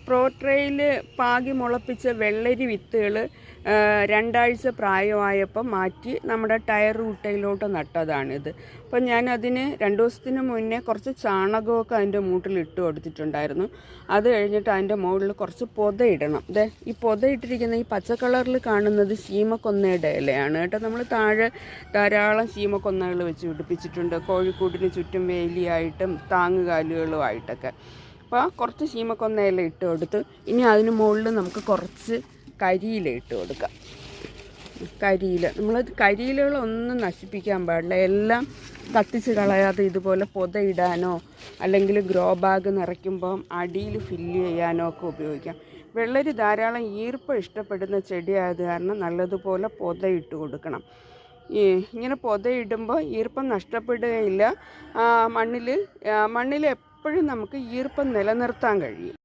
പ്രോട്രയിൽ പാകി മുളപ്പിച്ച വെള്ളരി വിത്തുകൾ 2 ആഴ്ച പ്രായമായപ്പോൾ മാറ്റി നമ്മുടെ ടയർ റൂട്ടയിലോട്ട് നട്ടതാണിത്. അപ്പം ഞാനതിന് 2 ദിവസത്തിന് മുന്നേ കുറച്ച് ചാണകമൊക്കെ അതിൻ്റെ മൂട്ടിൽ ഇട്ട് കൊടുത്തിട്ടുണ്ടായിരുന്നു. അത് കഴിഞ്ഞിട്ട് അതിൻ്റെ മുകളിൽ കുറച്ച് പൊതയിടണം. ഈ പൊതയിട്ടിരിക്കുന്ന ഈ പച്ച കളറിൽ കാണുന്നത് ശീമക്കൊന്നയുടെ ഇലയാണ് കേട്ടോ. നമ്മൾ താഴെ ധാരാളം ശീമക്കൊന്നകൾ വെച്ച് പിടിപ്പിച്ചിട്ടുണ്ട്, കോഴിക്കൂടിന് ചുറ്റും വേലിയായിട്ടും താങ്ങുകാലുകളുമായിട്ടൊക്കെ. അപ്പോൾ കുറച്ച് ശീമക്കൊന്ന ഇല ഇട്ട് കൊടുത്ത് ഇനി അതിന് മുകളിൽ നമുക്ക് കുറച്ച് കരിയില ഇട്ട് കൊടുക്കാം. കരിയില നമ്മൾ കരിയിലകളൊന്നും നശിപ്പിക്കാൻ പാടില്ല, എല്ലാം കത്തിച്ച് കളയാതെ ഇതുപോലെ പൊതയിടാനോ അല്ലെങ്കിൽ ഗ്രോ ബാഗ് നിറയ്ക്കുമ്പം അടിയിൽ ഫില്ല് ചെയ്യാനോ ഒക്കെ ഉപയോഗിക്കാം. വെള്ളരി ധാരാളം ഈർപ്പം ഇഷ്ടപ്പെടുന്ന ചെടിയായത് കാരണം നല്ലതുപോലെ പൊതയിട്ട് കൊടുക്കണം. ഇങ്ങനെ പൊതയിടുമ്പോൾ ഈർപ്പം നഷ്ടപ്പെടുകയില്ല. മണ്ണിൽ എപ്പോഴും നമുക്ക് ഈർപ്പം നിലനിർത്താൻ കഴിയും.